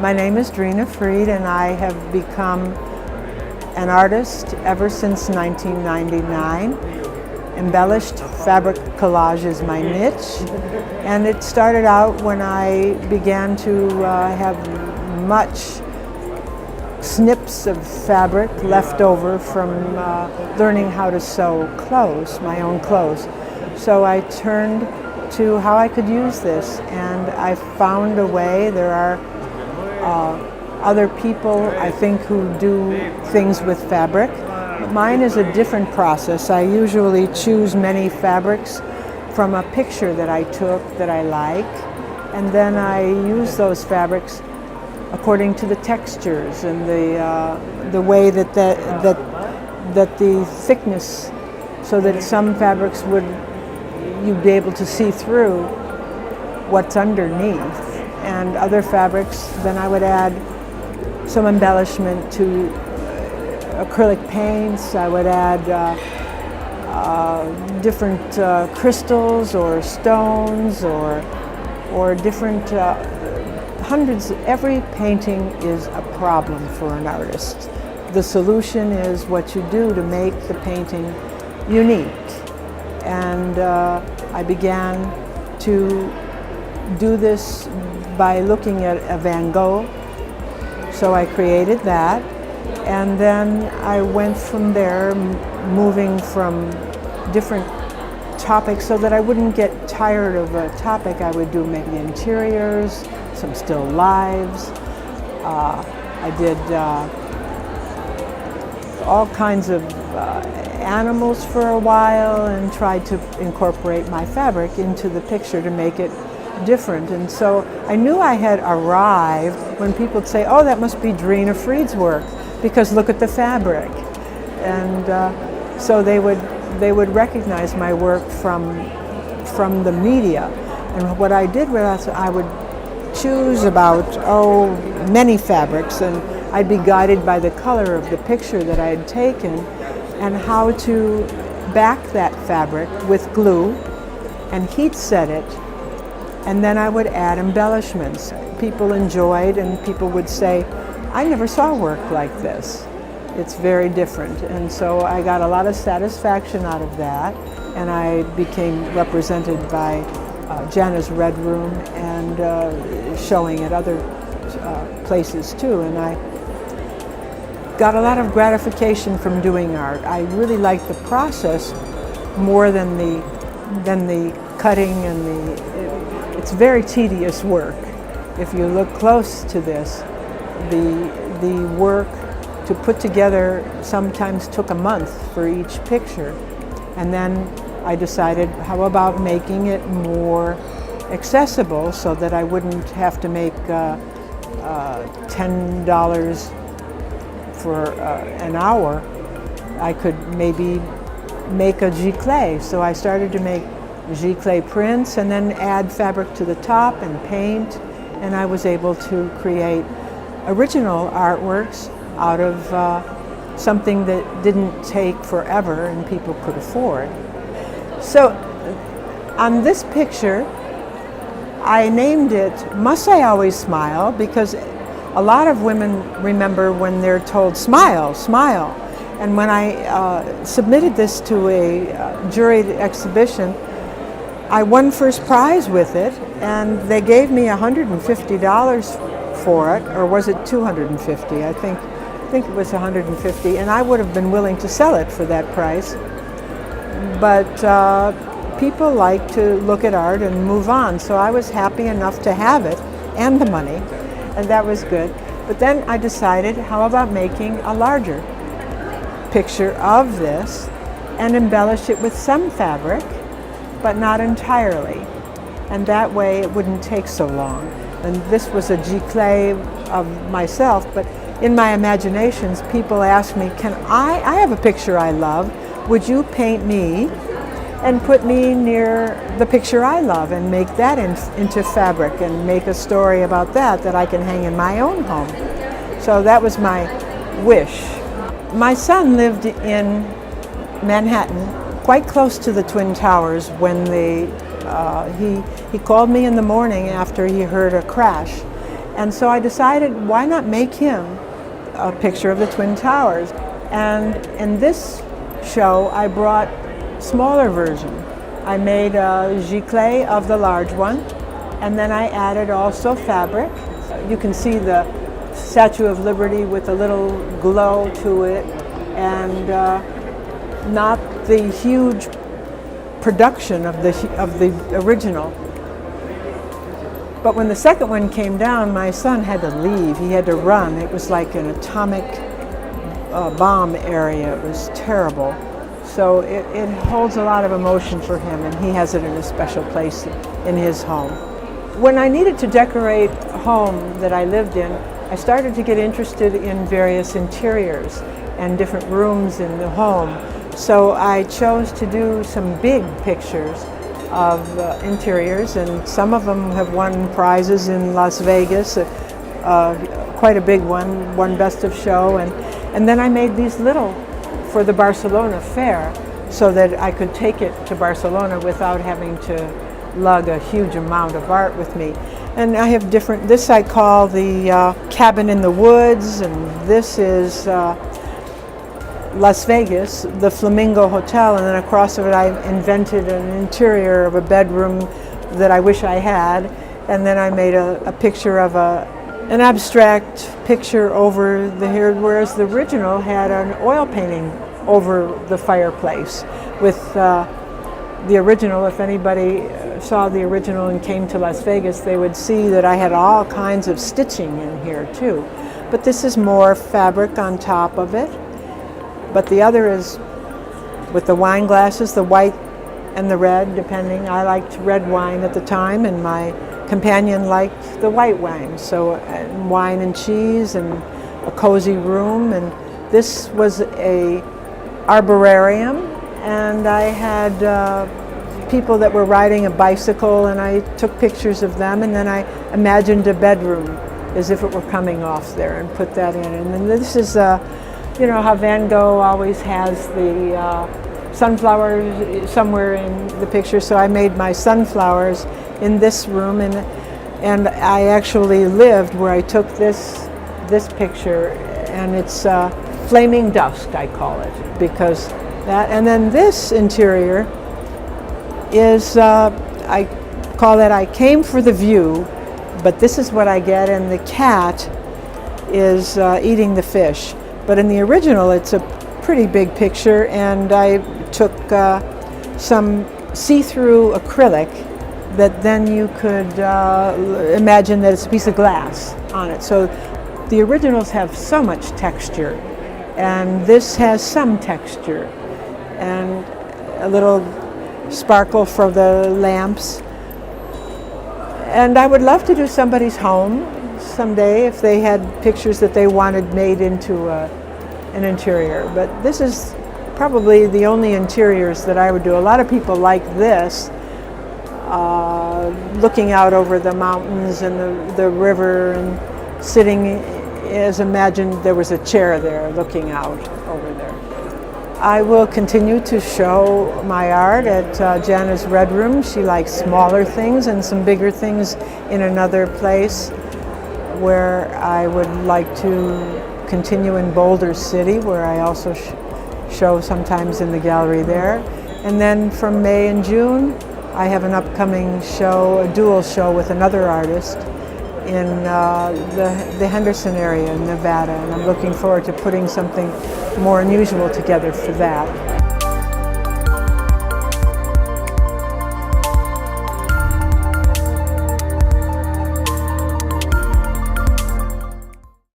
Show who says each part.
Speaker 1: My name is Drina Fried, and I have become an artist ever since 1999. Embellished fabric collage is my niche, and it started out when I began to have much snips of fabric left over from learning how to sew clothes, my own clothes. So I turned to how I could use this, and I found a way. There are other people, I think, who do things with fabric. Mine is a different process. I usually choose many fabrics from a picture that I took that I like, and then I use those fabrics according to the textures and the way that the thickness, so that some fabrics you'd be able to see through what's underneath, and other fabrics, then I would add some embellishment to acrylic paints. I would add different crystals or stones or different hundreds. Every painting is a problem for an artist. The solution is what you do to make the painting unique. And I began to do this by looking at a Van Gogh. So I created that, and then I went from there, moving from different topics so that I wouldn't get tired of a topic. I would do maybe interiors, some still lives. I did all kinds of animals for a while, and tried to incorporate my fabric into the picture to make it different. And so I knew I had arrived when people would say, "Oh, that must be Drina Fried's work, because look at the fabric." And so they would recognize my work from the media. And what I did was I would choose about many fabrics, and I'd be guided by the color of the picture that I had taken, and how to back that fabric with glue and heat set it. And then I would add embellishments. People enjoyed, and people would say, "I never saw work like this. It's very different." And so I got a lot of satisfaction out of that, and I became represented by Jana's RedRoom and showing at other places too. And I got a lot of gratification from doing art. I really like the process more than the cutting and it's very tedious work. If you look close to this, the work to put together sometimes took a month for each picture. And then I decided, how about making it more accessible so that I wouldn't have to make $10 for an hour. I could maybe make a giclée. So I started to make giclée prints and then add fabric to the top and paint, and I was able to create original artworks out of something that didn't take forever and people could afford. So on this picture, I named it "Must I Always Smile?" because a lot of women remember when they're told, "Smile, smile." And when I submitted this to a juried exhibition, I won first prize with it, and they gave me $150 for it, or was it $250? I think it was $150, and I would have been willing to sell it for that price. But people like to look at art and move on, so I was happy enough to have it and the money, and that was good. But then I decided, how about making a larger picture of this and embellish it with some fabric, but not entirely, and that way it wouldn't take so long. And this was a giclée of myself, but in my imaginations, people ask me, I have a picture I love, would you paint me and put me near the picture I love and make that into fabric and make a story about that I can hang in my own home. So that was my wish. My son lived in Manhattan, quite close to the Twin Towers, when he called me in the morning after he heard a crash, And so I decided, why not make him a picture of the Twin Towers? And in this show, I brought smaller version. I made a giclée of the large one, and then I added also fabric. You can see the Statue of Liberty with a little glow to it, and not the huge production of the original. But when the second one came down, my son had to leave. He had to run. It was like an atomic bomb area. It was terrible. So it holds a lot of emotion for him, and he has it in a special place in his home. When I needed to decorate a home that I lived in, I started to get interested in various interiors and different rooms in the home. So I chose to do some big pictures of interiors, and some of them have won prizes in Las Vegas, quite a big one, won Best of Show, and then I made these little for the Barcelona Fair so that I could take it to Barcelona without having to lug a huge amount of art with me. And I have different, this I call the Cabin in the Woods, and this is Las Vegas, the Flamingo Hotel, and then across of it I invented an interior of a bedroom that I wish I had, and then I made a picture of an abstract picture over the here, whereas the original had an oil painting over the fireplace. With the original, if anybody saw the original and came to Las Vegas, they would see that I had all kinds of stitching in here too. But this is more fabric on top of it. But the other is with the wine glasses, the white and the red, depending. I liked red wine at the time, and my companion liked the white wine. So wine and cheese and a cozy room. And this was a arborarium, and I had people that were riding a bicycle, and I took pictures of them, and then I imagined a bedroom as if it were coming off there and put that in. And then this is you know how Van Gogh always has the sunflowers somewhere in the picture, so I made my sunflowers in this room, and I actually lived where I took this picture, and it's Flaming Dusk, I call it, because that. And then this interior is, I call that I came for the view, but this is what I get, and the cat is eating the fish. But in the original, it's a pretty big picture, and I took some see-through acrylic that then you could imagine that it's a piece of glass on it. So the originals have so much texture, and this has some texture, and a little sparkle for the lamps. And I would love to do somebody's home someday if they had pictures that they wanted made into an interior. But this is probably the only interiors that I would do. A lot of people like this, looking out over the mountains and the river and sitting as imagined there was a chair there looking out over there. I will continue to show my art at Jana's RedRoom. She likes smaller things and some bigger things in another place, where I would like to continue in Boulder City, where I also show sometimes in the gallery there. And then from May and June, I have an upcoming show, a dual show with another artist in the Henderson area in Nevada, and I'm looking forward to putting something more unusual together for that.